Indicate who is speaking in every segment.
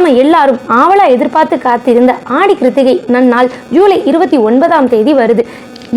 Speaker 1: நாம் எல்லாரும் ஆவலா எதிர்பார்த்து காத்திருந்த ஆடி கிருத்திகை நன்னாள் ஜூலை 29ஆம் தேதி வருது.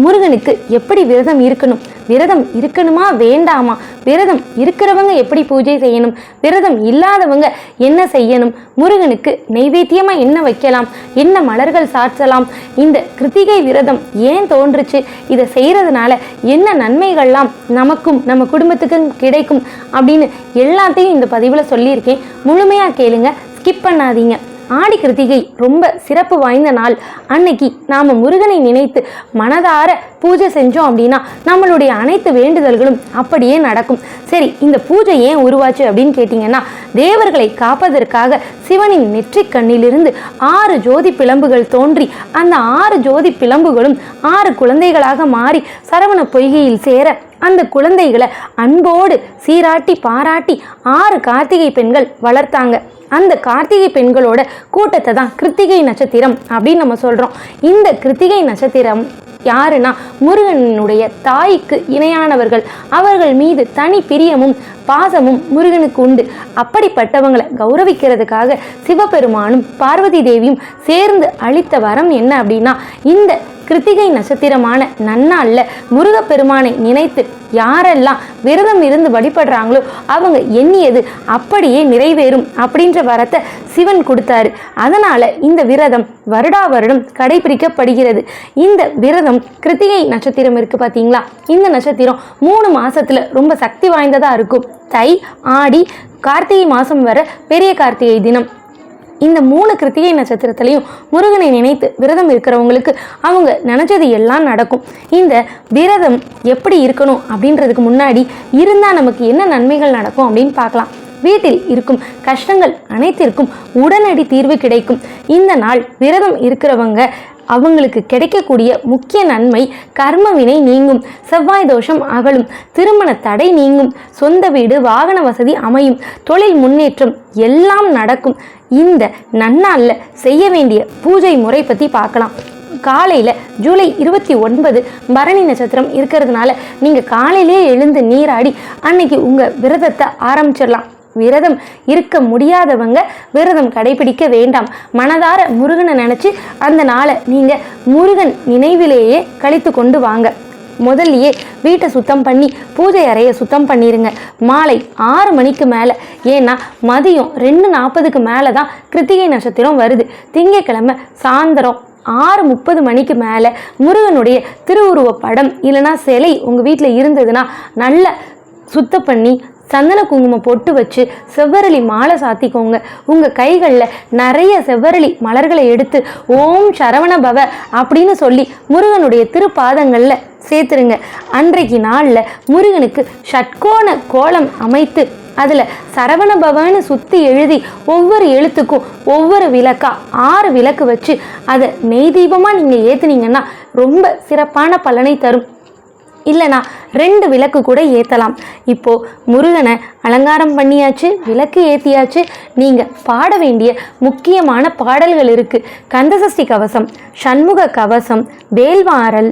Speaker 1: முருகனுக்கு எப்படி விரதம் இருக்கணும், விரதம் இருக்கணுமா வேண்டாமா, விரதம் இருக்கிறவங்க எப்படி பூஜை செய்யணும், விரதம் இல்லாதவங்க என்ன செய்யணும், முருகனுக்கு நைவேத்தியமா என்ன வைக்கலாம், என்ன மலர்கள் சாற்றலாம், இந்த கிருத்திகை விரதம் ஏன் தோன்றுச்சு, இதை செய்யறதுனால என்ன நன்மைகள்லாம் நமக்கும் நம்ம குடும்பத்துக்கும் கிடைக்கும் அப்படின்னு எல்லாத்தையும் இந்த பதிவில் சொல்லியிருக்கேன். முழுமையாக கேளுங்க, ஸ்கிப் பண்ணாதீங்க. ஆடி கிருத்திகை ரொம்ப சிறப்பு வாய்ந்த நாள். அன்னைக்கு நாம் முருகனை நினைத்து மனதார பூஜை செஞ்சோம் அப்படின்னா நம்மளுடைய அனைத்து வேண்டுதல்களும் அப்படியே நடக்கும். சரி, இந்த பூஜை ஏன் உருவாச்சு அப்படின்னு கேட்டிங்கன்னா, தேவர்களை காப்பதற்காக சிவனின் நெற்றிக் கண்ணிலிருந்து 6 ஜோதி பிளம்புகள் தோன்றி அந்த 6 ஜோதி பிளம்புகளும் 6 குழந்தைகளாக மாறி சரவண பொய்கையில் சேர அந்த குழந்தைகளை அன்போடு சீராட்டி பாராட்டி 6 கார்த்திகை பெண்கள் வளர்த்தாங்க. அந்த கார்த்திகை பெண்களோட கூட்டத்தை தான் கிருத்திகை நட்சத்திரம் அப்படின்னு நம்ம சொல்கிறோம். இந்த கிருத்திகை நட்சத்திரம் யாருன்னா முருகனுடைய தாய்க்கு இணையானவர்கள். அவர்கள் மீது தனி பிரியமும் பாசமும் முருகனுக்கு உண்டு. அப்படிப்பட்டவங்களை கௌரவிக்கிறதுக்காக சிவபெருமானும் பார்வதி தேவியும் சேர்ந்து அளித்த வரம் என்ன அப்படின்னா, இந்த கிருத்திகை நட்சத்திரமான நன்னாளில் முருகப்பெருமானை நினைத்து யாரெல்லாம் விரதம் இருந்து வழிபடுறாங்களோ அவங்க எண்ணியது அப்படியே நிறைவேறும் அப்படின்ற வரத்தை சிவன் கொடுத்தாரு. அதனால இந்த விரதம் வருடா வருடம் கடைபிடிக்கப்படுகிறது. இந்த விரதம் கிருத்திகை நட்சத்திரம் இருக்கு பார்த்தீங்களா, இந்த நட்சத்திரம் 3 மாசத்துல ரொம்ப சக்தி வாய்ந்ததா இருக்கும். தை, ஆடி, கார்த்திகை மாசம் வர பெரிய கார்த்திகை தினம். இந்த 3 கிருத்திகை நட்சத்திரத்திலையும் முருகனை நினைத்து விரதம் இருக்கிறவங்களுக்கு அவங்க நினைச்சது எல்லாம் நடக்கும். இந்த விரதம் எப்படி இருக்கணும் அப்படின்றதுக்கு முன்னாடி இருந்தால் நமக்கு என்ன நன்மைகள் நடக்கும் அப்படின்னு பார்க்கலாம். வீட்டில் இருக்கும் கஷ்டங்கள் அனைத்திற்கும் உடனடி தீர்வு கிடைக்கும். இந்த நாள் விரதம் இருக்கிறவங்க அவங்களுக்கு கிடைக்கக்கூடிய முக்கிய நன்மை கர்ம வினை நீங்கும், செவ்வாய் தோஷம் அகலும், திருமண தடை நீங்கும், சொந்த வீடு வாகன வசதி அமையும், தொழில் முன்னேற்றம் எல்லாம் நடக்கும். இந்த நன்னாளில் செய்ய வேண்டிய பூஜை முறை பற்றி பார்க்கலாம். காலையில் ஜூலை 29 பரணி நட்சத்திரம் இருக்கிறதுனால நீங்கள் காலையிலே எழுந்து நீராடி அன்னைக்கு உங்கள் விரதத்தை ஆரம்பிச்சிடலாம். விரதம் இருக்க முடியாதவங்க விரதம் கடைபிடிக்க வேண்டாம். மனதார முருகனை நினச்சி அந்த நாளை நீங்கள் முருகன் நினைவிலேயே கழித்து கொண்டு வாங்க. முதல்லையே வீட்டை சுத்தம் பண்ணி பூஜை அறையை சுத்தம் பண்ணிடுங்க. மாலை 6 மணிக்கு மேலே, ஏன்னா மதியம் 2:40க்கு மேலே தான் கிருத்திகை நட்சத்திரம் வருது. திங்கட்கிழமை சாயந்தரம் 6:30 மணிக்கு மேலே முருகனுடைய திருவுருவ படம் இல்லைனா சிலை உங்கள் வீட்டில் இருந்ததுன்னா நல்ல சுத்தம் பண்ணி சந்தன குங்குமம் பொட்டு வச்சு செவ்வரளி மாலை சாத்திக்கோங்க. உங்கள் கைகளில் நிறைய செவ்வரளி மலர்களை எடுத்து ஓம் சரவண பவ அப்படின்னு சொல்லி முருகனுடைய திருப்பாதங்களில் சேர்த்துருங்க. அன்றைக்கு நாளில் முருகனுக்கு ஷட்கோண கோலம் அமைத்து அதில் சரவண பவன்னு சுற்றி எழுதி ஒவ்வொரு எழுத்துக்கும் ஒவ்வொரு விளக்கா 6 விளக்கு வச்சு அதை நெய் தீபமாக நீங்கள் ஏற்றுனீங்கன்னா ரொம்ப சிறப்பான பலனை தரும். இல்லைனா 2 விளக்கு கூட ஏற்றலாம். இப்போது முருகனை அலங்காரம் பண்ணியாச்சு, விளக்கு ஏற்றியாச்சு. நீங்கள் பாட வேண்டிய முக்கியமான பாடல்கள் இருக்குது. கந்தசஷ்டி கவசம், சண்முக கவசம், வேல்வாரல்,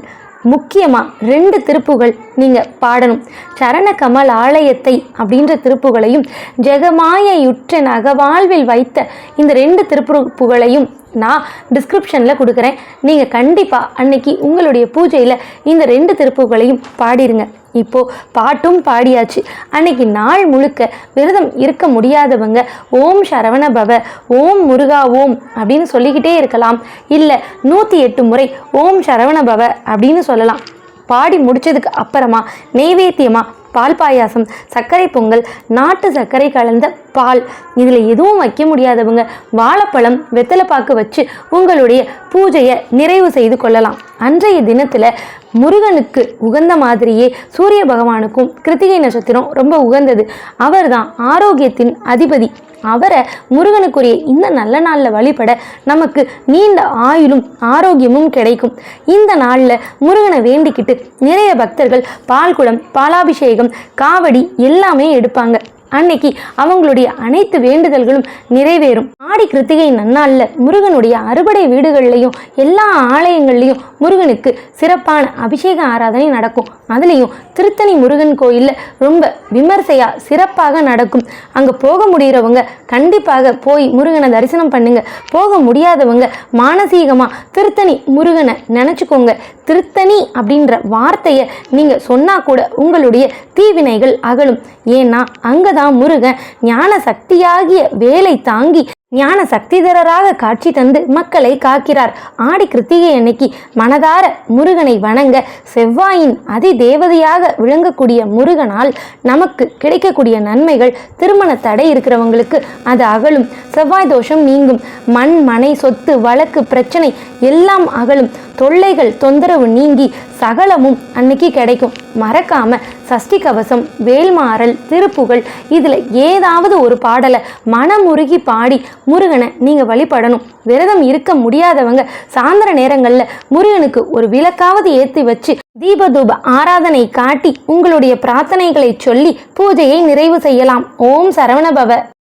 Speaker 1: முக்கியமாக 2 திருப்புகள் நீங்கள் பாடணும். சரண கமல் ஆலயத்தை அப்படின்ற திருப்புகளையும் ஜெகமாயுற்ற நகவாழ்வில் வைத்த இந்த 2 திருப்புகளையும் நான் டிஸ்கிரிப்ஷனில் கொடுக்குறேன். நீங்கள் கண்டிப்பாக அன்னைக்கு உங்களுடைய பூஜையில் இந்த 2 திருப்புகளையும் பாடிருங்க. இப்போது பாட்டும் பாடியாச்சு. அன்னைக்கு நாள் முழுக்க விரதம் இருக்க முடியாதவங்க ஓம் சரவண பவ, ஓம் முருகா ஓம் அப்படின்னு சொல்லிக்கிட்டே இருக்கலாம். இல்லை 108 முறை ஓம் சரவண பவ அப்படின்னு சொல்லலாம். பாடி முடித்ததுக்கு அப்புறமா நெய்வேத்தியமாக பால் பாயாசம், சர்க்கரை பொங்கல், நாட்டு சர்க்கரை கலந்த பால், இதில் எதுவும் வைக்க முடியாதவங்க வாழைப்பழம், வெத்தலைப்பாக்கு வச்சு உங்களுடைய பூஜையை நிறைவு செய்து கொள்ளலாம். அன்றைய தினத்தில் முருகனுக்கு உகந்த மாதிரியே சூரிய பகவானுக்கும் கிருத்திகை நட்சத்திரம் ரொம்ப உகந்தது. அவர் தான் ஆரோக்கியத்தின் அதிபதி. அவரை முருகனுக்குரிய இந்த நல்ல நாளில் வழிபட நமக்கு நீண்ட ஆயுளும் ஆரோக்கியமும் கிடைக்கும். இந்த நாளில் முருகனை வேண்டிக்கிட்டு நிறைய பக்தர்கள் பால்குடம், பாலாபிஷேகம், காவடி எல்லாமே எடுப்பாங்க. அன்னைக்கு அவங்களுடைய அனைத்து வேண்டுதல்களும் நிறைவேறும். ஆடி கிருத்திகை நன்னாள்ல முருகனுடைய அறுபடை வீடுகள்லையும் எல்லா ஆலயங்கள்லையும் முருகனுக்கு சிறப்பான அபிஷேக ஆராதனை நடக்கும். அதுலேயும் திருத்தணி முருகன் கோயில்ல ரொம்ப விமர்சையா சிறப்பாக நடக்கும். அங்க போக முடிகிறவங்க கண்டிப்பாக போய் முருகனை தரிசனம் பண்ணுங்க. போக முடியாதவங்க மானசீகமா திருத்தணி முருகனை நினைச்சுக்கோங்க. திருத்தணி அப்படின்ற வார்த்தையை நீங்க சொன்னா கூட உங்களுடைய தீவினைகள் அகலும். ஏன்னா அங்கதான் முருகன் ஞான சக்தியாகிய வேலை தாங்கி ஞான சக்திதரராக காட்சி தந்து மக்களை காக்கிறார். ஆடி கிருத்திகை அன்னைக்கு மனதார முருகனை வணங்க செவ்வாயின் அதி தேவதையாக விளங்கக்கூடிய முருகனால் நமக்கு கிடைக்கக்கூடிய நன்மைகள், திருமண தடை இருக்கிறவங்களுக்கு அது அகலும், செவ்வாய் தோஷம் நீங்கும், மண் மனை சொத்து வழக்கு பிரச்சனை எல்லாம் அகலும், தொல்லைகள் தொந்தரவு நீங்கி சகலமும் அன்னைக்கு கிடைக்கும். மறக்காம சஷ்டி கவசம், வேல்மாறல், திருப்புகழ் இதுல ஏதாவது ஒரு பாடலை மனமுருகி பாடி முருகனை நீங்க வழிபடணும். விரதம் இருக்க முடியாதவங்க சாயந்தர நேரங்கள்ல முருகனுக்கு ஒரு விளக்காவது ஏற்றி வச்சு தீபதூப ஆராதனை காட்டி உங்களுடைய பிரார்த்தனைகளை சொல்லி பூஜையை நிறைவு செய்யலாம். ஓம் சரவணபவ.